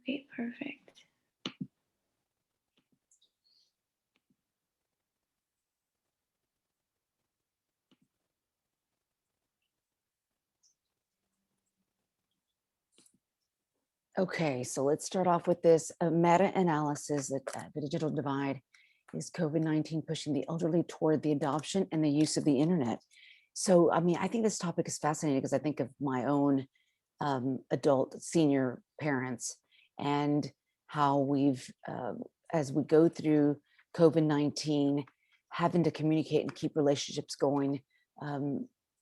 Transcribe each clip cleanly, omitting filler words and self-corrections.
Okay, perfect. Okay, so let's start off with this meta-analysis that the digital divide is COVID-19 pushing the elderly toward the adoption and the use of the internet. So, I mean, I think this topic is fascinating because I think of my own adult senior parents and how we've, as we go through COVID-19, having to communicate and keep relationships going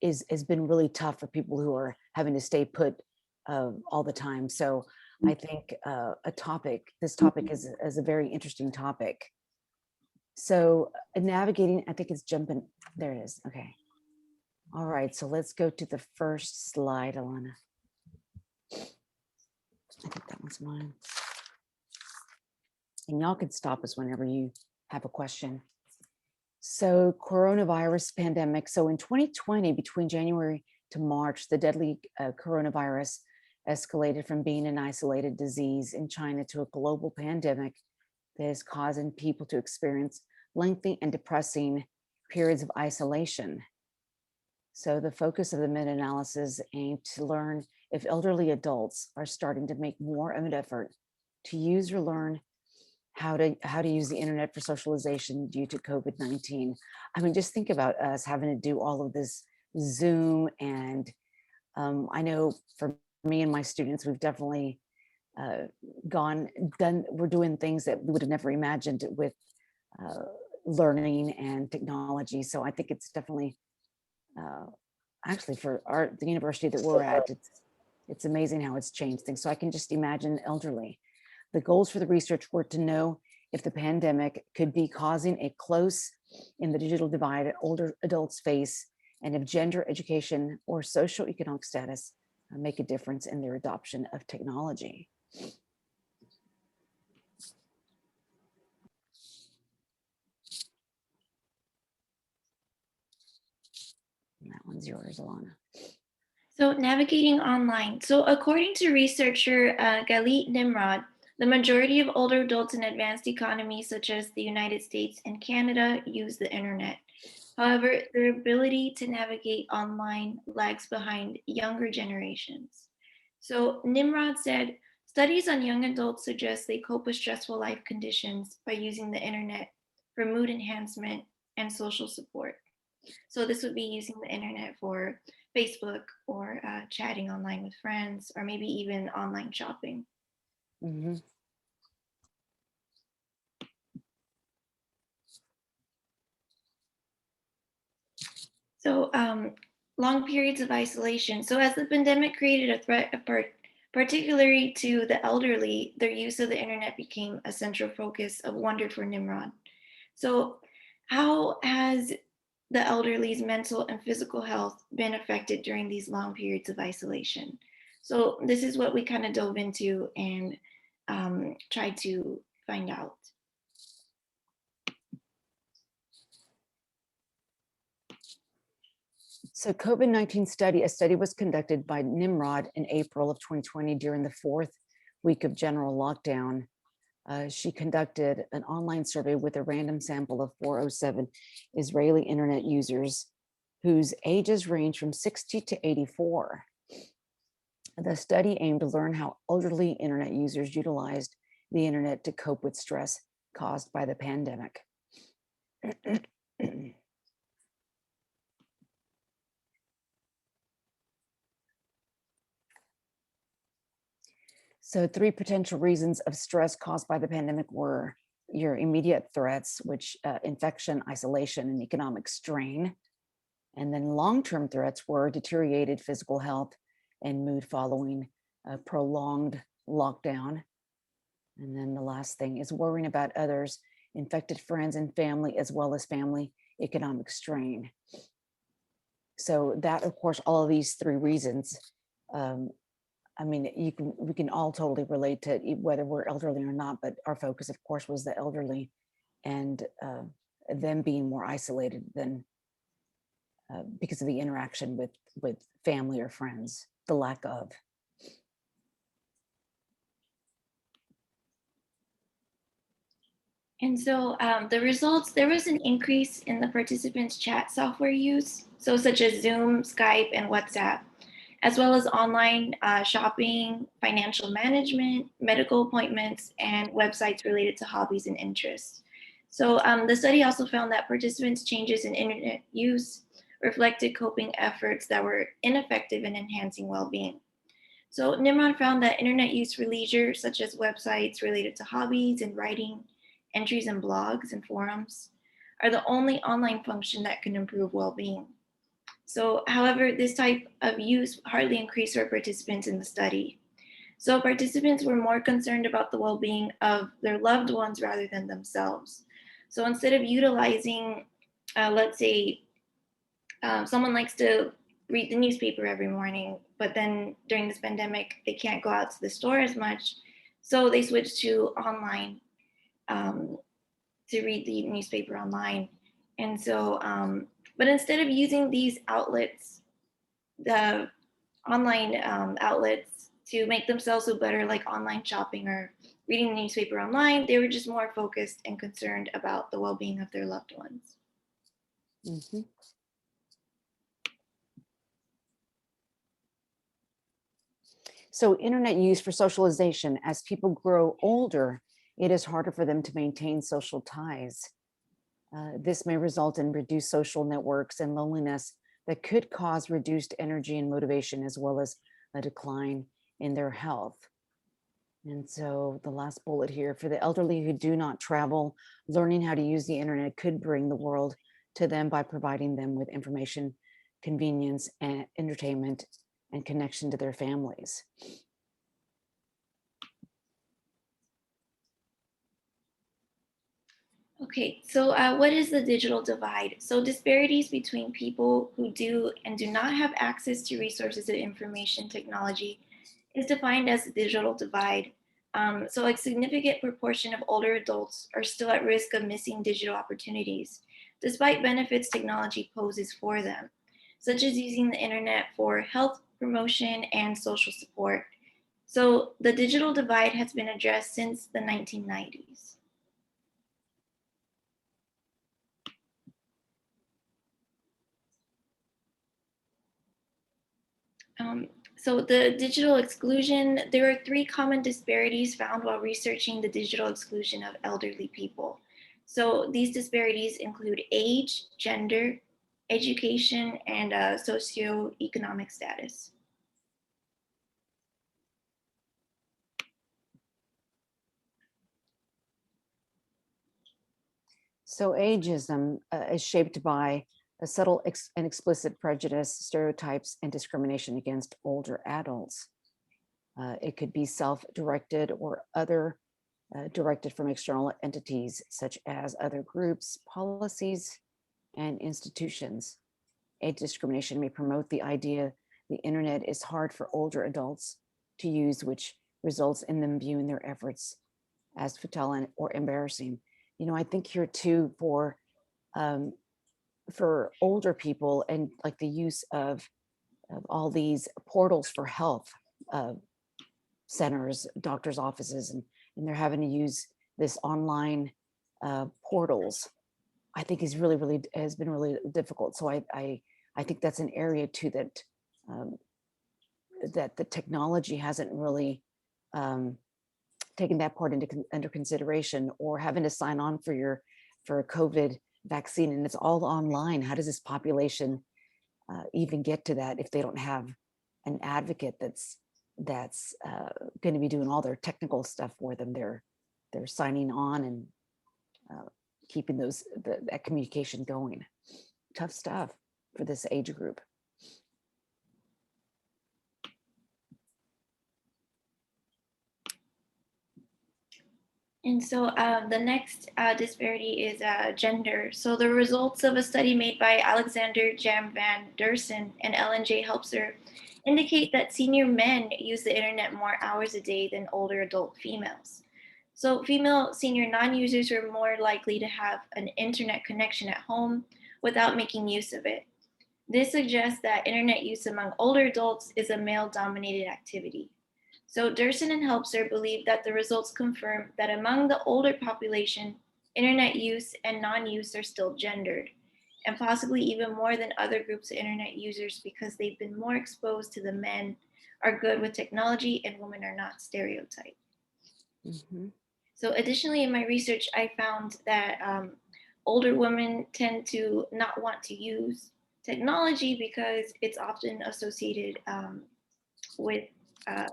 has been really tough for people who are having to stay put all the time. So I think this topic is a very interesting topic. So navigating, I think it's jumping, there it is, okay. All right, so let's go to the first slide, Alana. I think that was mine. And y'all can stop us whenever you have a question. So coronavirus pandemic. So in 2020, between January to March, the deadly coronavirus escalated from being an isolated disease in China to a global pandemic that is causing people to experience lengthy and depressing periods of isolation. So the focus of the meta-analysis aimed to learn if elderly adults are starting to make more of an effort to use or learn how to use the internet for socialization due to COVID-19. I mean, just think about us having to do all of this Zoom, and I know for me and my students, we've definitely we're doing things that we would have never imagined with learning and technology. So I think it's definitely, actually for the university that we're at, it's amazing how it's changed things. So I can just imagine elderly. The goals for the research were to know if the pandemic could be causing a close in the digital divide that older adults face, and if gender, education, or socioeconomic status make a difference in their adoption of technology. And that one's yours, Alana. So navigating online. So according to researcher Galit Nimrod, the majority of older adults in advanced economies such as the United States and Canada use the internet. However, their ability to navigate online lags behind younger generations. So Nimrod said, studies on young adults suggest they cope with stressful life conditions by using the internet for mood enhancement and social support. So this would be using the internet for Facebook or chatting online with friends, or maybe even online shopping. Mm-hmm. So long periods of isolation. So as the pandemic created a threat, particularly to the elderly, their use of the internet became a central focus of wonder for Nimrod. So how has the elderly's mental and physical health been affected during these long periods of isolation? So this is what we kind of dove into and tried to find out. So COVID-19 study, a study was conducted by Nimrod in April of 2020 during the 4th week of general lockdown. She conducted an online survey with a random sample of 407 Israeli internet users whose ages range from 60 to 84. The study aimed to learn how elderly internet users utilized the internet to cope with stress caused by the pandemic. So 3 potential reasons of stress caused by the pandemic were your immediate threats, which infection, isolation, and economic strain. And then long-term threats were deteriorated physical health and mood following a prolonged lockdown. And then the last thing is worrying about others, infected friends and family, as well as family economic strain. So that, of course, all of these 3 reasons, I mean, we can all totally relate to whether we're elderly or not, but our focus, of course, was the elderly and them being more isolated than because of the interaction with family or friends, the lack of. And so the results, there was an increase in the participants' chat software use, so such as Zoom, Skype, and WhatsApp, as well as online shopping, financial management, medical appointments, and websites related to hobbies and interests. So the study also found that participants' changes in internet use reflected coping efforts that were ineffective in enhancing well-being. So Nimrod found that internet use for leisure, such as websites related to hobbies and writing, entries in blogs and forums, are the only online function that can improve well-being. So, however, this type of use hardly increased our participants in the study. So, participants were more concerned about the well being of their loved ones rather than themselves. So, instead of utilizing, let's say, someone likes to read the newspaper every morning, but then during this pandemic, they can't go out to the store as much. So, they switched to online um, to read the newspaper online. And so, but instead of using these outlets, the online outlets to make themselves feel better, like online shopping or reading the newspaper online, they were just more focused and concerned about the well being of their loved ones. Mhm. So, internet use for socialization. As people grow older, it is harder for them to maintain social ties. This may result in reduced social networks and loneliness that could cause reduced energy and motivation, as well as a decline in their health. And so, the last bullet here, for the elderly who do not travel, learning how to use the internet could bring the world to them by providing them with information, convenience, and entertainment, and connection to their families. Okay, so what is the digital divide? So, disparities between people who do and do not have access to resources of information technology is defined as the digital divide. So, a significant proportion of older adults are still at risk of missing digital opportunities, despite benefits technology poses for them, such as using the internet for health promotion and social support. So, the digital divide has been addressed since the 1990s. Um, so the digital exclusion, there are three common disparities found while researching the digital exclusion of elderly people. So these disparities include age, gender, education, and socioeconomic status. So, ageism is shaped by a subtle and explicit prejudice, stereotypes, and discrimination against older adults. It could be self directed or other directed from external entities, such as other groups, policies, and institutions. Age discrimination may promote the idea the internet is hard for older adults to use, which results in them viewing their efforts as futile or embarrassing. I think here too um, for older people and like the use of all these portals for health uh, centers, doctors' offices, and they're having to use this online portals. I think is really, really has been really difficult. So I think that's an area too um, that the technology hasn't really um, taken that part under consideration, or having to sign on for a COVID vaccine and it's all online. How does this population even get to that if they don't have an advocate that's going to be doing all their technical stuff for them? They're signing on and uh, keeping that communication going. Tough stuff for this age group. And so the next disparity is gender. So the results of a study made by Alexander Jam van Dersen and Ellen J. Helpser indicate that senior men use the internet more hours a day than older adult females. So female senior non-users are more likely to have an internet connection at home without making use of it. This suggests that internet use among older adults is a male-dominated activity. So Durson and Helpser believe that the results confirm that among the older population, internet use and non-use are still gendered, and possibly even more than other groups of internet users because they've been more exposed to the men are good with technology and women are not stereotyped. Mhm. So additionally, in my research, I found that older women tend to not want to use technology because it's often associated with uh,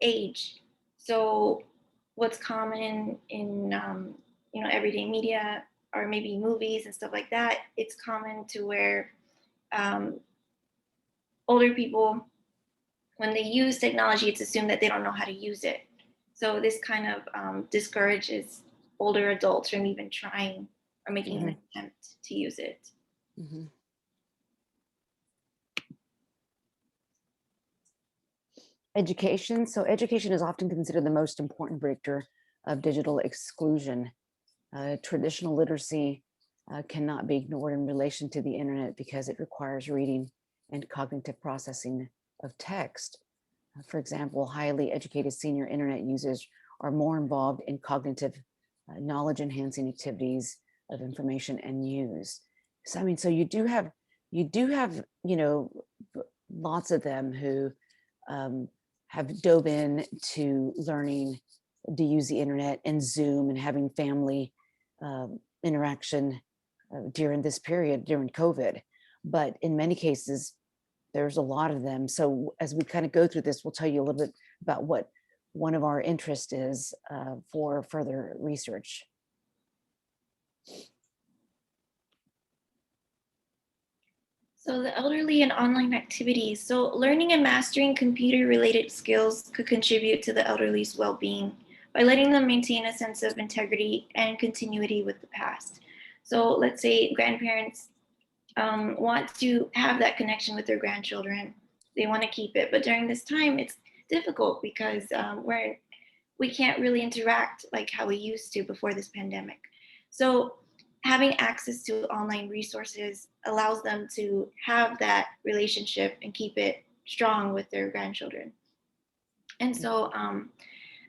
age. So what's common in everyday media or maybe movies and stuff like that, it's common to where um, older people, when they use technology, it's assumed that they don't know how to use it. So this kind of discourages older adults from even trying or making an Mhm. attempt to use it. Mhm. Education. So education is often considered the most important predictor of digital exclusion. Traditional literacy cannot be ignored in relation to the internet because it requires reading and cognitive processing of text. For example, highly educated senior internet users are more involved in cognitive knowledge enhancing activities of information and news. So, I mean, so you do have, lots of them who um, have dove in to learning to use the internet and Zoom and having family interaction during this period, during COVID. But in many cases, there's a lot of them. So as we kind of go through this, we'll tell you a little bit about what one of our interests is for further research. So the elderly and online activities. So learning and mastering computer related skills could contribute to the elderly's well-being by letting them maintain a sense of integrity and continuity with the past. So let's say grandparents want to have that connection with their grandchildren. They want to keep it, but during this time, it's difficult because we can't really interact like how we used to before this pandemic. So having access to online resources allows them to have that relationship and keep it strong with their grandchildren. And so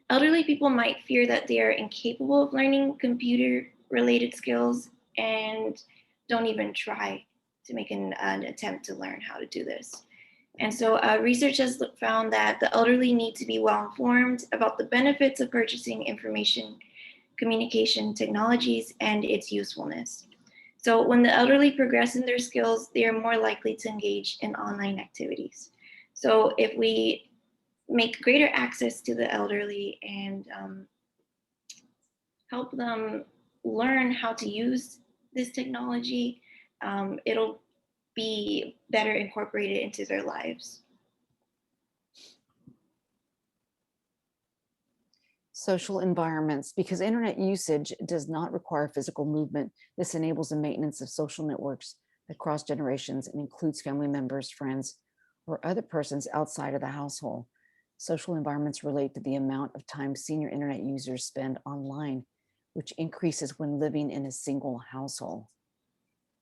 elderly people might fear that they are incapable of learning computer related skills and don't even try to make an attempt to learn how to do this. And so research has found that the elderly need to be well informed about the benefits of purchasing information communication technologies and its usefulness. So when the elderly progress in their skills, they are more likely to engage in online activities. So if we make greater access to the elderly and help them learn how to use this technology, it'll be better incorporated into their lives. Social environments, because internet usage does not require physical movement. This enables the maintenance of social networks across generations and includes family members, friends, or other persons outside of the household. Social environments relate to the amount of time senior internet users spend online, which increases when living in a single household.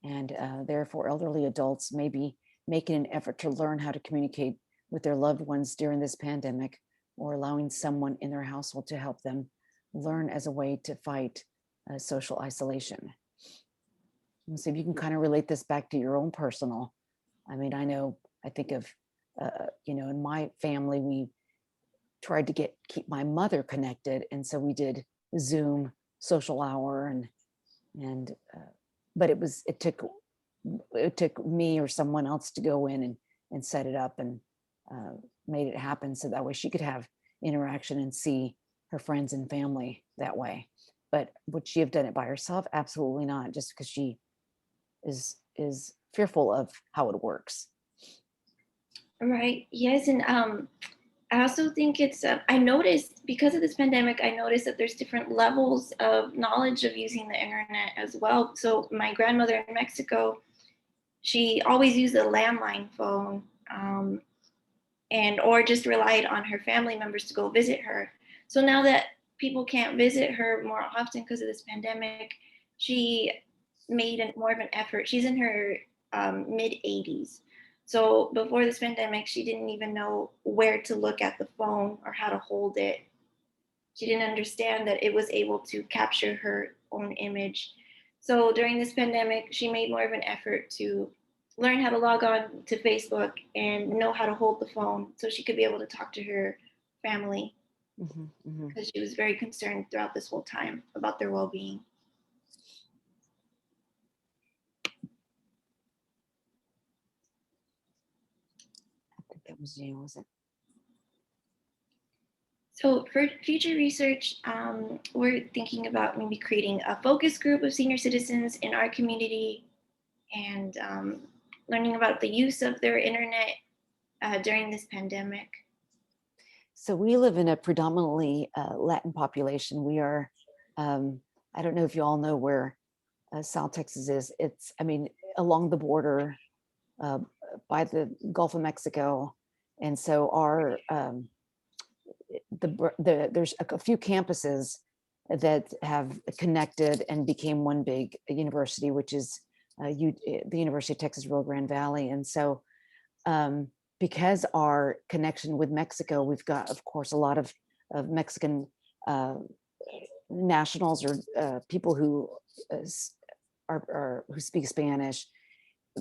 And therefore, elderly adults may be making an effort to learn how to communicate with their loved ones during this pandemic, or allowing someone in their household to help them learn as a way to fight social isolation. And so if you can kind of relate this back to your own personal, I mean, I think of, in my family, we tried to keep my mother connected. And so we did Zoom social hour and but it took me or someone else to go in and set it up and made it happen so that way she could have interaction and see her friends and family that way. But would she have done it by herself? Absolutely not, just because she is fearful of how it works. Right. Yes. And I also think I noticed because of this pandemic, I noticed that there's different levels of knowledge of using the internet as well. So my grandmother in Mexico, she always used a landline phone and or just relied on her family members to go visit her. So now that people can't visit her more often because of this pandemic, she made more of an effort. She's in her mid 80s. So before this pandemic, she didn't even know where to look at the phone or how to hold it. She didn't understand that it was able to capture her own image. So during this pandemic, she made more of an effort to learn how to log on to Facebook and know how to hold the phone so she could be able to talk to her family Hmm. Hmm. because she was very concerned throughout this whole time about their well-being. I think that was you, was it? So for future research, we're thinking about maybe creating a focus group of senior citizens in our community and learning about the use of their internet during this pandemic. So we live in a predominantly Latin population. We are, um, I don't know if you all know where South Texas is. It's, I mean, along the border uh, by the Gulf of Mexico. And so there's a few campuses that have connected and became one big university, which is the University of Texas Rio Grande Valley. And so um, because our connection with Mexico, we've got, of course, a lot of Mexican uh, nationals or people who who speak Spanish,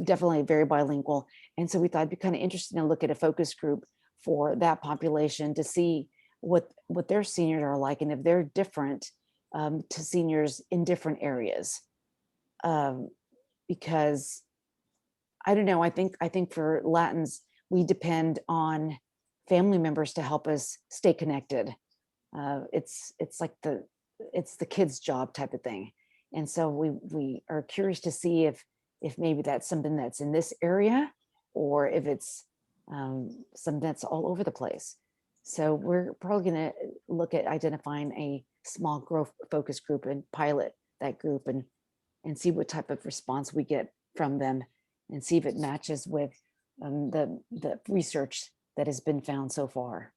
definitely very bilingual. And so we thought it'd be kind of interesting to look at a focus group for that population to see what their seniors are like and if they're different to seniors in different areas. Um, because I don't know, I think for Latins, we depend on family members to help us stay connected. It's like it's the kid's job type of thing. And so we are curious to see if maybe that's something that's in this area or if it's something that's all over the place. So we're probably going to look at identifying a small growth focus group and pilot that group and see what type of response we get from them and see if it matches with the research that has been found so far.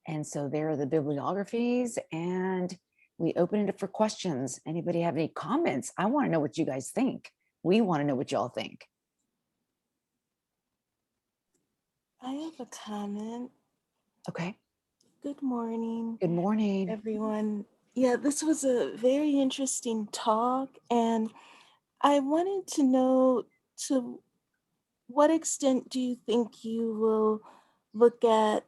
And so there are the bibliographies, and we open it up for questions. Anybody have any comments? I want to know what you guys think. We want to know what y'all think. I have a comment. Okay. Good morning, Good morning. everyone. Yeah, this was a very interesting talk, and I wanted to know, to what extent do you think you will look at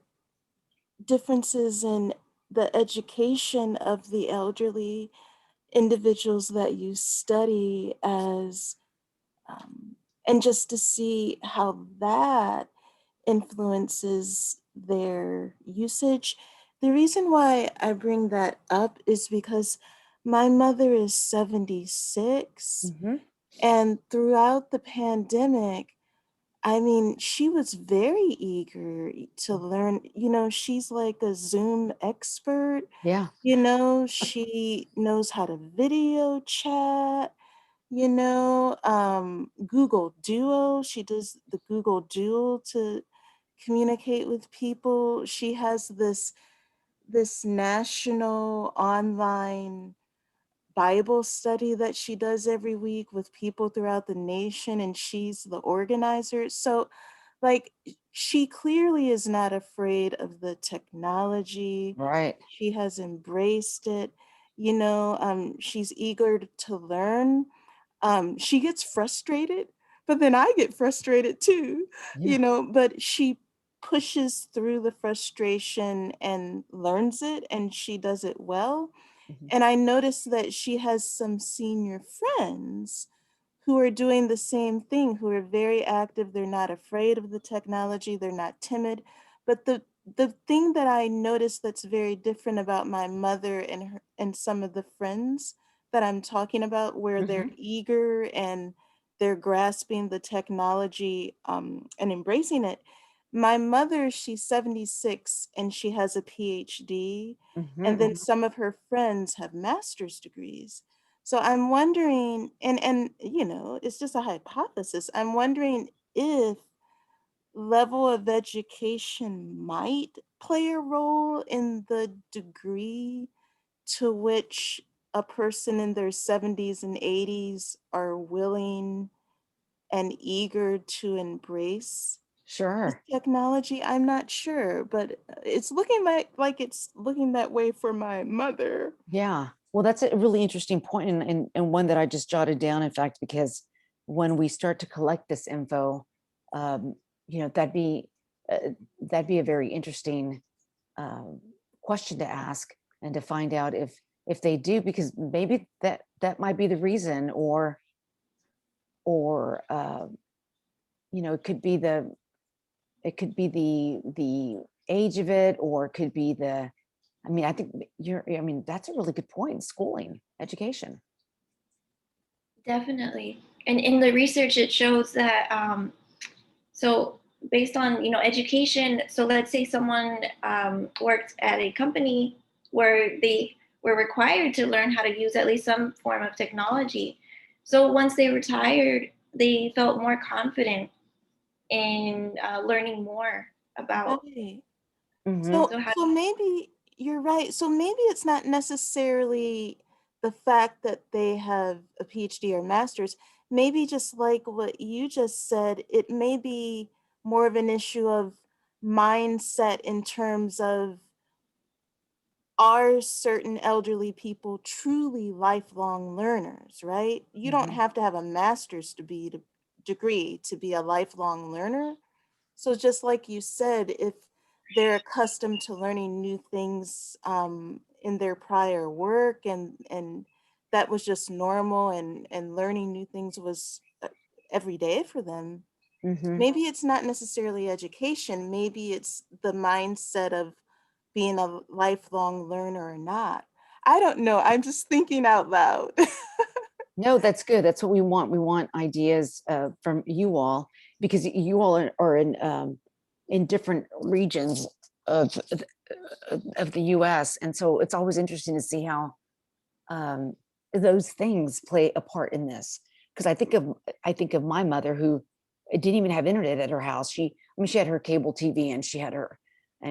differences in the education of the elderly individuals that you study as, and just to see how that influences their usage. The reason why I bring that up is because my mother is 76, Mm-hmm. and throughout the pandemic, I mean, she was very eager to learn. She's like a Zoom expert. Yeah. She knows how to video chat. Google Duo. She does the Google Duo to communicate with people. She has this national online Bible study that she does every week with people throughout the nation, and she's the organizer. So, like, she clearly is not afraid of the technology. Right. She has embraced it. She's eager to learn. She gets frustrated, but then I get frustrated too, Yeah. but she pushes through the frustration and learns it, and she does it well. Mhm. And I noticed that she has some senior friends who are doing the same thing, who are very active. They're not afraid of the technology, they're not timid. But the thing that I noticed that's very different about my mother and some of the friends that I'm talking about, where they're Mhm. eager and they're grasping the technology and embracing it. My mother, she's 76 and she has a PhD, Mhm. and then Mhm. some of her friends have master's degrees. So I'm wondering, and it's just a hypothesis. I'm wondering if level of education might play a role in the degree to which a person in their 70s and 80s are willing and eager to embrace Sure. technology, I'm not sure, but it's looking like it's looking that way for my mother. Yeah. Well, that's a really interesting point, and one that I just jotted down, in fact, because when we start to collect this info, um, uh, that'd be a very interesting um, question to ask, and to find out if they do, because maybe that might be the reason, or it could be the age of it, or it could be the, I mean, I think that's a really good point. Schooling, education. Definitely. And in the research, it shows that so based on education. So let's say someone worked at a company where they were required to learn how to use at least some form of technology. So once they retired, they felt more confident in learning more about. Right. Hmm. So So how so maybe you're right. So maybe it's not necessarily the fact that they have a PhD or master's. Maybe just like what you just said, it may be more of an issue of mindset in terms of, are certain elderly people truly lifelong learners, right? You don't Hmm. have to have a master's degree to be a lifelong learner. So just like you said, if they're accustomed to learning new things in their prior work, and that was just normal, and learning new things was every day for them, Hmm. maybe it's not necessarily education. Maybe it's the mindset of being a lifelong learner or not. I don't know. I'm just thinking out loud. No, that's good. That's what we want. We want ideas from you all, because you all are in different regions of of the U.S., and so it's always interesting to see how um, those things play a part in this. Because I think of my mother, who didn't even have internet at her house. She had her cable TV, and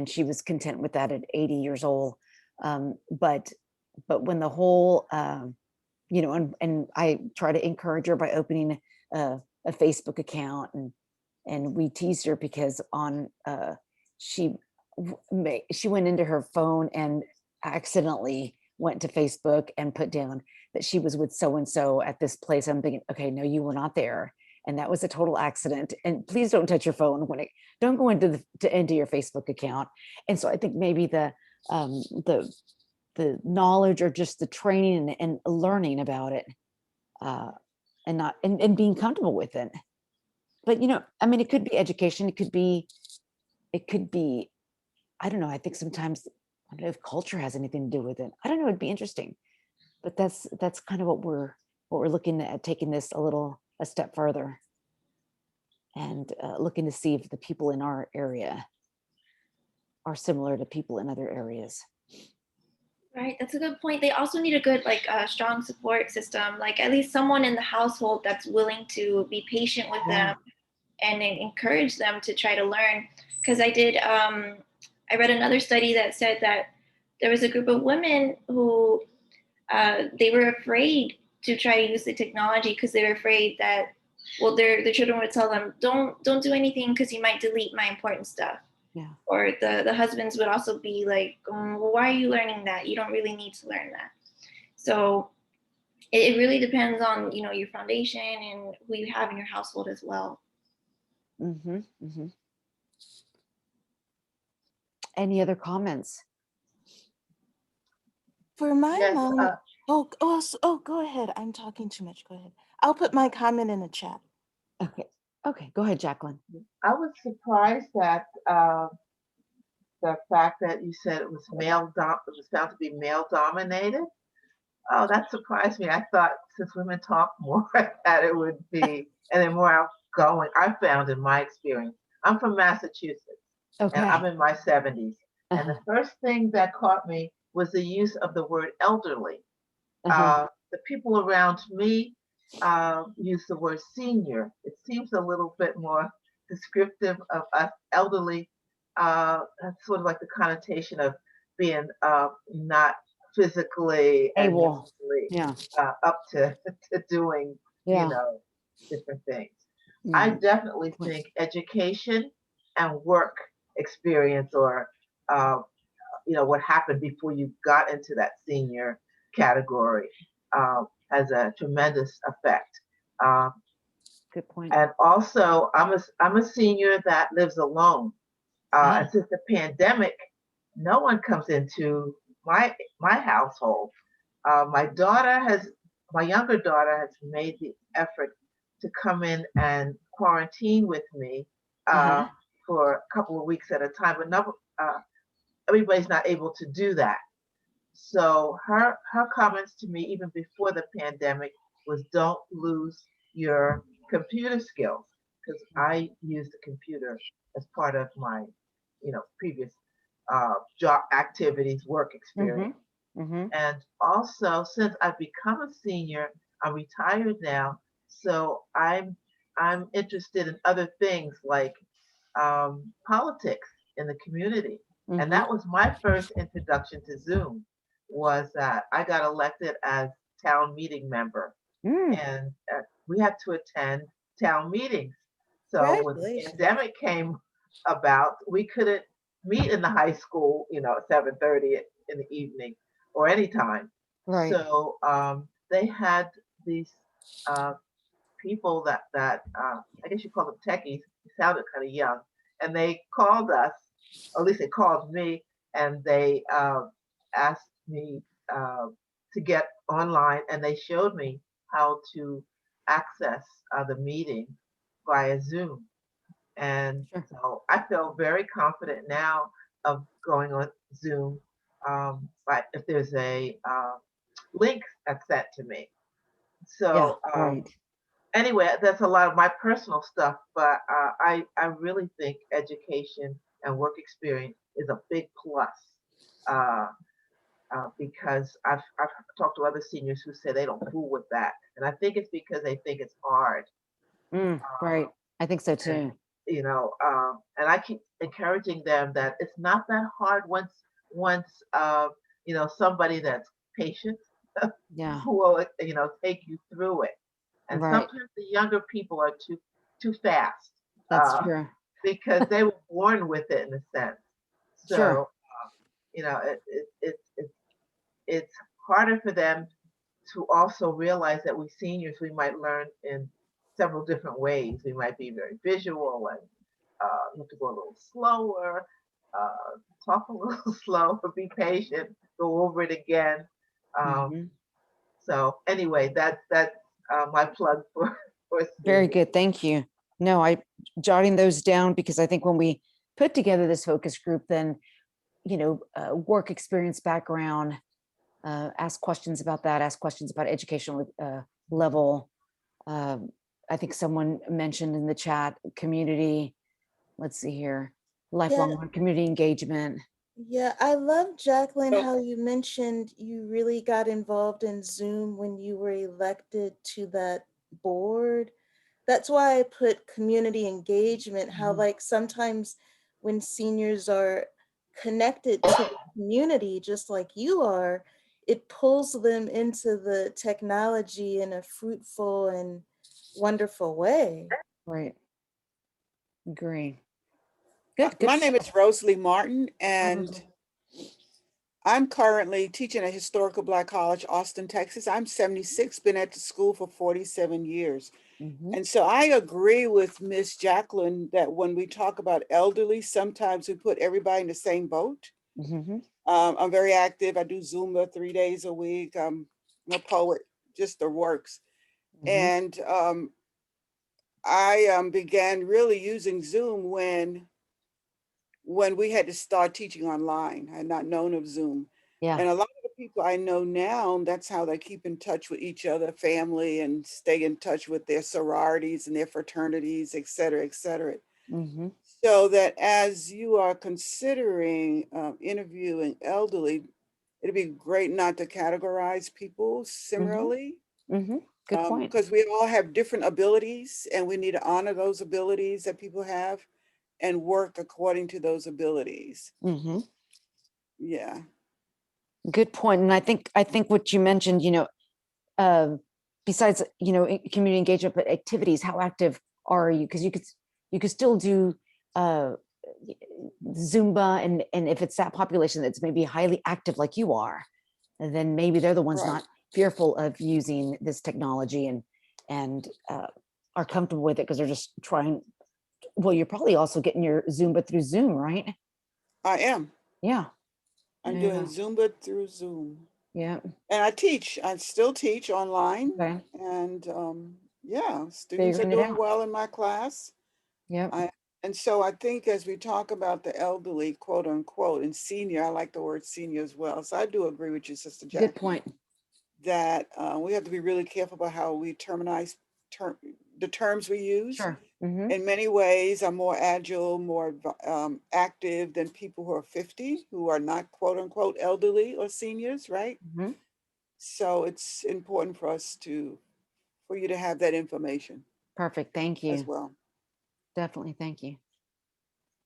she was content with that at 80 years old. But when the whole and I try to encourage her by opening a Facebook account, and we teased her because she she went into her phone and accidentally went to Facebook and put down that she was with so and so at this place. I'm thinking, okay, no, you were not there, and that was a total accident. And please don't touch your phone don't go into your Facebook account. And so I think maybe um, the the knowledge, or just the training and learning about it, uh, and being comfortable with it. But I mean, it could be education. It could be I don't know. I think sometimes, I don't know if culture has anything to do with it. I don't know. It'd be interesting. But that's kind of what we're looking at, taking this a step further, and looking to see if the people in our area are similar to people in other areas. Right, that's a good point. They also need a good, like, strong support system, like at least someone in the household that's willing to be patient with Yeah. them and encourage them to try to learn. Because I read another study that said that there was a group of women who they were afraid to try to use the technology because they were afraid that, well, their children would tell them, don't do anything because you might delete my important stuff. Yeah. Or the husbands would also be like, well, why are you learning that? You don't really need to learn that. So it really depends on your foundation and who you have in your household as well. Hmm. Hmm. Any other comments? For my Yes, mom, oh, go ahead. I'm talking too much. Go ahead. I'll put my comment in the chat. Okay. Okay. Go ahead, Jacqueline. I was surprised that the fact that you said it was found to be male dominated. Oh, that surprised me. I thought since women talk more, that it would be, and they're more outgoing. I found in my experience. I'm from Massachusetts, and I'm Okay. in my 70s. And Uh-huh. the first thing that caught me was the use of the word elderly. Uh-huh. The people around me use the word senior. It seems a little bit more descriptive of us elderly. That's sort of like the connotation of being not physically and Able. mentally Yeah. up to doing, Yeah. different things. I Mm. definitely Point. think education and work experience, or uh, what happened before you got into that senior category, has a tremendous effect. Uh, Good point. and also, I'm a senior that lives alone. And since the pandemic, no one comes into my household. My daughter has, my younger daughter has made the effort to come in and quarantine with me for a couple of weeks at a time, but no, everybody's not able to do that. So her comments to me even before the pandemic was, don't lose your computer skills, because I use the computer as part of my previous job activities, work experience. And also, since I've become a senior, I'm retired now, so I'm interested in other things like politics in the community. And that was my first introduction to Zoom, was that I got elected as town meeting member. And we had to attend town meetings. So when the Congratulations. pandemic came about, we couldn't meet in the high school, at 7:30 in the evening or anytime. Right. So they had these uh, people that I guess you call them techies. They sounded kind of young, and they called us, or at least they called me, and they asked me to get online, and they showed me how to access the meeting via Zoom. And Sure. so I feel very confident now of going on Zoom, but if there's a link that's sent to me. Yeah, So right. anyway, that's a lot of my personal stuff, but I really think education and work experience is a big plus, uh, because I've talked to other seniors who say they don't fool with that, and I think it's because they think it's hard. Right. I think so And, too. and I keep encouraging them that it's not that hard once somebody that's patient Yeah, who will take you through it. And right. sometimes the younger people are too fast, That's true. because they were born with it in a sense. Sure. So it's harder for them to also realize that we seniors, we might learn in several different ways. We might be very visual, and you have to go a little slower, talk a little slow, be patient, go over it again. Um, so anyway, that's my plug for Very seniors. good. Thank you. No, I jotting those down because I think when we put together this focus group, then, work experience background, ask questions about that, ask questions about educational level. I think someone mentioned in the chat community. Let's see here, Yeah, lifelong community engagement. yeah, I love, Jacqueline, So, how you mentioned you really got involved in Zoom when you were elected to that board. That's why I put community engagement, how like sometimes when seniors are connected to the community, just like you are, it pulls them into the technology in a fruitful and wonderful way. Right. Agree. Good. my Good. name is Rosalie Martin, Hi, and Rosalie. I'm currently teaching at Historical Black College, Austin, Texas. I'm 76, been at the school for 47 years. And so I agree with Miss Jacqueline that when we talk about elderly, sometimes we put everybody in the same boat. I'm very active. I do Zumba 3 days a week. I'm a poet, just the works. And I began really using Zoom when we had to start teaching online. I had not known of Zoom. Yeah. And a lot of the people I know now, that's how they keep in touch with each other, family, and stay in touch with their sororities and their fraternities, et cetera, et cetera. So that as you are considering interviewing elderly, it'd be great not to categorize people similarly. Good point. Because we all have different abilities, and we need to honor those abilities that people have and work according to those abilities. Yeah. Good point. And I think what you mentioned, besides, community engagement, but activities, how active are you? Because you could still do Zumba, and if it's that population that's maybe highly active like you are, then maybe they're the ones Right. not fearful of using this technology and are comfortable with it because they're just trying. Well, you're probably also getting your Zumba through Zoom, right? I am. Yeah. I'm Yeah. doing Zumba through Zoom. Yeah. And I still teach online. Okay. And yeah, students are Figuring it doing out. well in my class. Yep. And so I think as we talk about the elderly, quote unquote, and senior, I like the word senior as well. So I do agree with you, Sister Good Jackie, point. that we have to be really careful about how we the terms we use. Sure. Mm-hmm. In many ways are more agile, more active than people who are 50, who are not quote unquote elderly or seniors, right? Mm-hmm. So it's important for for you to have that information Perfect. Thank you. as well. Definitely. Thank you.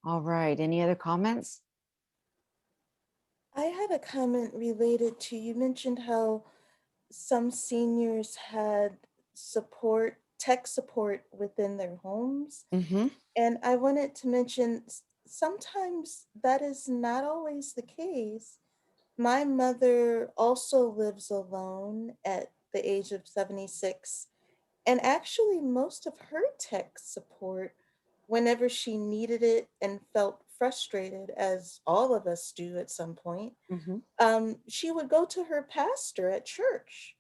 All right. Any other comments? I had a comment related to, you mentioned how some seniors had tech support within their homes. Mm-hmm. And I wanted to mention sometimes that is not always the case. My mother also lives alone at the age of 76. And actually, most of her tech support, whenever she needed it and felt frustrated, as all of us do at some point, Mm-hmm. she would go to her pastor at church.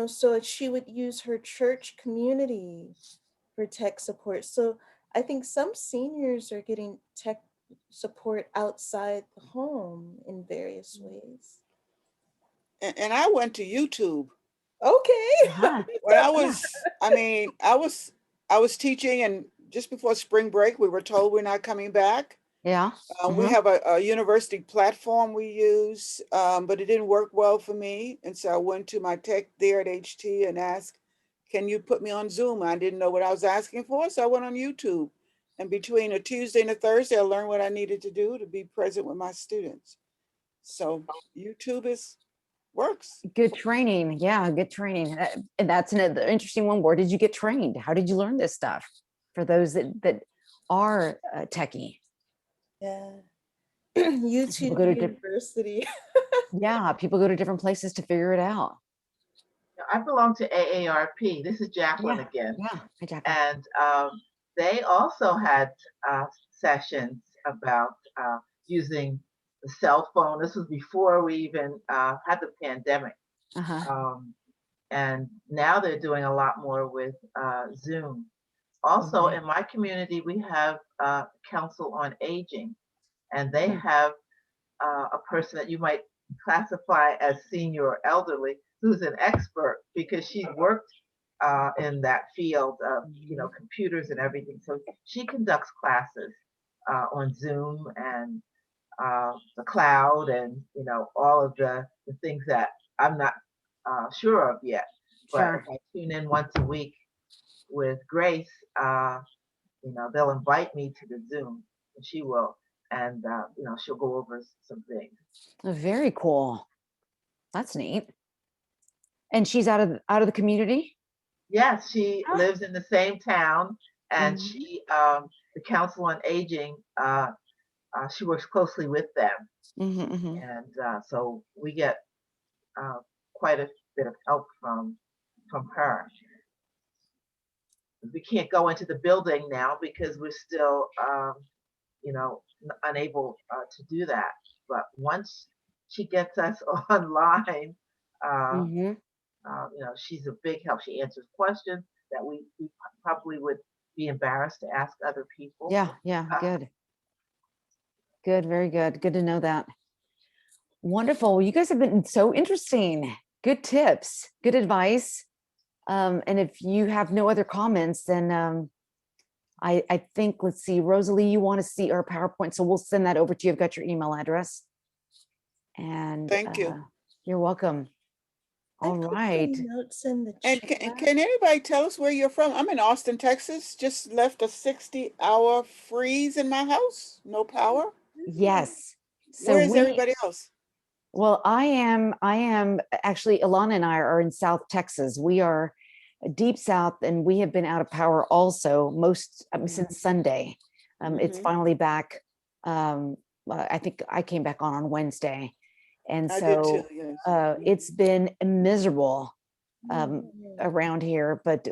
So she would use her church community for tech support. So I think some seniors are getting tech support outside the home in various ways. And I went to YouTube Okay. Uh-huh. when Yeah. I was teaching, and just before spring break, we were told we're not coming back. Yeah. We have a university platform we use, but it didn't work well for me. And so I went to my tech there at HT and asked, can you put me on Zoom? I didn't know what I was asking for, so I went on YouTube. And between a Tuesday and a Thursday, I learned what I needed to do to be present with my students. So YouTube works. Good training. Yeah, good training. And that's another interesting one. Where did you get trained? How did you learn this stuff? For those that are techie, Yeah. people YouTube go to University. yeah, people go to different places to figure it out. I belong to AARP. This is Jacqueline Yeah, again. yeah. Hi, Jacqueline. And they also had sessions about using the cell phone. This was before we even had the pandemic. Uh-huh. And now they're doing a lot more with Zoom. Also, Okay. in my community, we have Council on Aging, and they Hmm. have a person that you might classify as senior or elderly who's an expert because she's worked in that field of computers and everything. So she conducts classes on Zoom and the cloud and all of the things that I'm not sure of yet. But if Sure. I tune in once a week with Grace, they'll invite me to the Zoom, and she will, and she'll go over some things. Oh, very cool. That's neat. And she's out of the community? Yes, she Ah. lives in the same town, and Mhm. the Council on Aging, she works closely with them, Mhm, mhm. and so we get uh, quite a bit of help from her. We can't go into the building now because we're still, unable to do that. But once she gets us online, uh, Mhm. she's a big help. She answers questions that we probably would be embarrassed to ask other people. Yeah, yeah, good. Good, very good. Good to know that. Wonderful. Well, you guys have been so interesting. Good tips, good advice. And if you have no other comments, then I think, let's see, Rosalie, you want to see our PowerPoint, so we'll send that over to you. I've got your email address. And Thank you. you're welcome. I All put right. some notes in the And chat. can anybody tell us where you're from? I'm in Austin, Texas. Just left a 60-hour freeze in my house. No power. Yes. So Where is everybody else? well, I am actually, Ilana and I are in South Texas. We are deep South, and we have been out of power also since Sunday. It's Mhm. finally back. I think I came back on Wednesday. And I did too, so yes. it's been miserable Mm. around here, but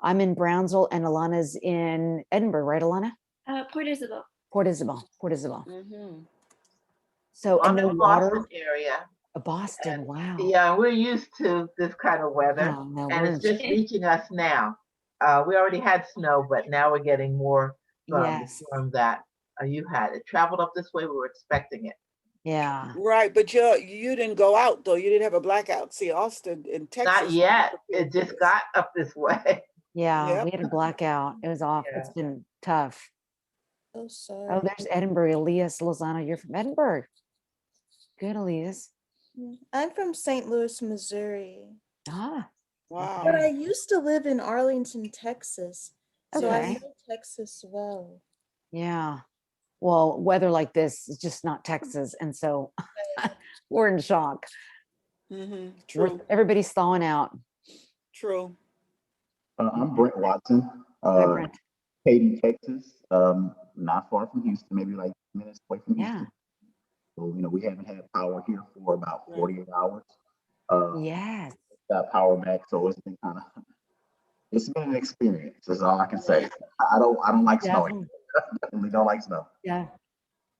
I'm in Brownsville and Alana's in Edinburgh, right, Alana? Port Isabel. Port Isabel, Port Isabel. Mhm. So, and I'm no in Boston water. area. Boston, And wow. yeah, we're used to this kind of weather, Oh, no, and we're it's in, just reaching us now. We already had snow, but now we're getting more from the yes, storm that you had. It traveled up this way. We were expecting it. yeah, Right, but you didn't go out though. You didn't have a blackout. See, Austin in Not Texas yet. prepared It for just this. got up this way. yeah. Yep. We had a blackout. It was off. Yeah. It's been tough. So Oh, sorry. there's Edinburgh. Elias Lozano, you're from Edinburgh. Good, Elias. I'm from St. Louis, Missouri. Ah, Wow. But I okay. used to live in Arlington, Texas. So I Okay. Yes. know Texas well. Yeah. Well, weather like this is just not Texas. And so we're in shock. Mhm. True. Everybody's thawing out. True. I'm Brent Watson, Hi, Brent. Katy, Texas. Not far from Houston, maybe like minutes away from Yeah. Houston. So, we haven't had power here for about Right. 48 hours. Uh, Yes. got power back, so it's been it's been an experience. That's all I can say. I don't like snow. Definitely. Definitely don't like snow. Yeah.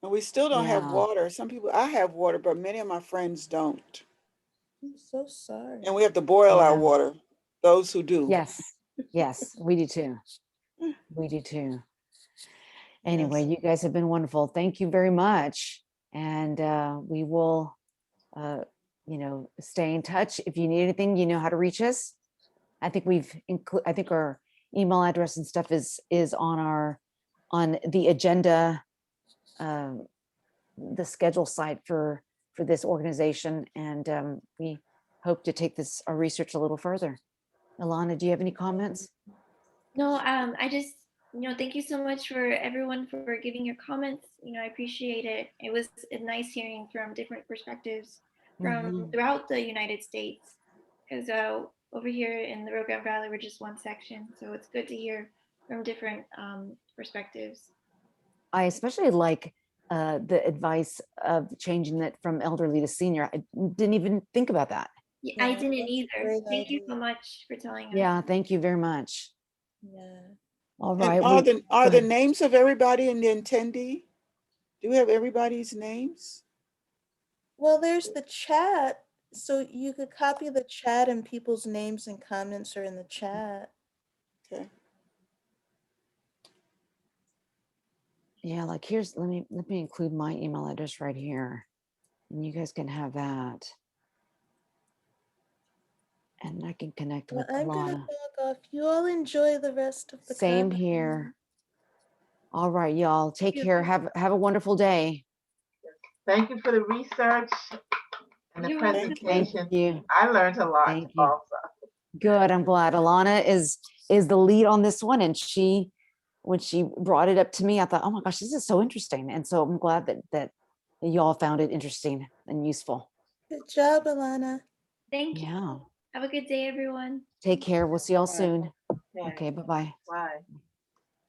And we still don't have Yeah. water. Some people, I have water, but many of my friends don't. I'm so sorry. And we have to boil our Yeah. water. Those who do. Yes. Yes. We do too. We do too. Anyway, Yes. you guys have been wonderful. Thank you very much. And we will, stay in touch. If you need anything, you know how to reach us. I think I think our email address and stuff is on the agenda, um, the schedule site for this organization. And we hope to take our research a little further. Alana, do you have any comments? No, I just, thank you so much for everyone for giving your comments. I appreciate it. It was nice hearing from different perspectives from Mhm. throughout the United States. Because over here in the Rio Grande Valley, we're just one section. So it's good to hear from different perspectives. I especially like the advice of changing it from elderly to senior. I didn't even think about that. Yeah, I Yeah, didn't that's a either. great Thank you idea. so much for telling us. Yeah, thank you very much. Yeah. All And right. are Go the ahead. names of everybody in the attendee? Do we have everybody's names? Well, there's the chat. So you could copy the chat and people's names and comments are in the chat. Okay. Yeah, like let me include my email address right here. And you guys can have that. And I can connect Well, with I'm gonna Alana. log off. You all enjoy the rest of the Same conference. here. All right, y'all. Take you. care. Have a wonderful day. Thank you for the research and the You're welcome. Thank presentation. you. I learned a lot Thank you. also. Good. I'm glad Alana is the lead on this one. And when she brought it up to me, I thought, oh my gosh, this is so interesting. And so I'm glad that you all found it interesting and useful. Good job, Alana. Thank you. Yeah. Have a good day, everyone. Take care. We'll see y'all Bye. soon. Okay. Okay. Bye-bye. Bye.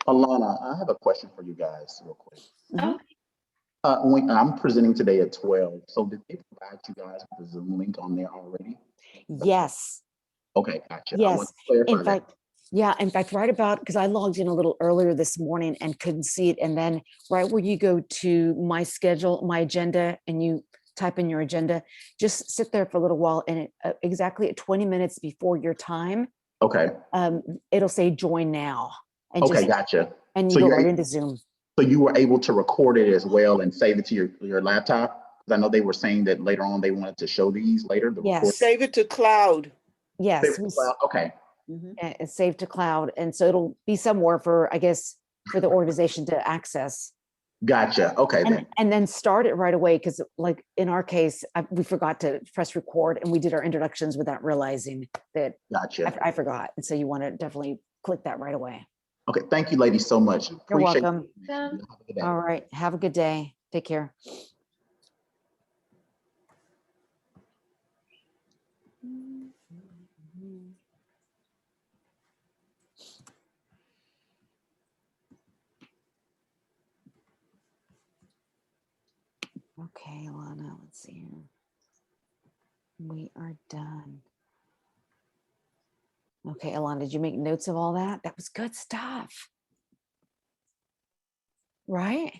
Alana, I have a question for you guys, real quick. Mhm. Oh, When I'm presenting today at 12, so did they provide you guys with the Zoom link on there already? Yes. Okay, gotcha. I want Yes. to clarify In that. fact, yeah. In fact, right about, because I logged in a little earlier this morning and couldn't see it. And then right where you go to my schedule, my agenda, and you type in your agenda, just sit there for a little while. And exactly at 20 minutes before your time, Okay, it'll say join now. And okay, gotcha. and you So go you're right into Zoom. so you were able to record it as well and save it to your laptop? Because I know they were saying that later on they wanted to show these later, the record. Yes. Save it to cloud. Yes. Okay, Mhm. It's saved to cloud. And so it'll be somewhere for, I guess, for the organization to access. gotcha. Okay then. And then start it right away. Because like in our case, we forgot to press record and we did our introductions without realizing that Gotcha. I forgot. And so you want to definitely click that right away. Okay, thank you, ladies, so much. You're Appreciate welcome. it. Have a good day. All right. Have a good day. Take care. Okay, Alana, let's see here. We are done. Okay, Alana, did you make notes of all that? That was good stuff. Right?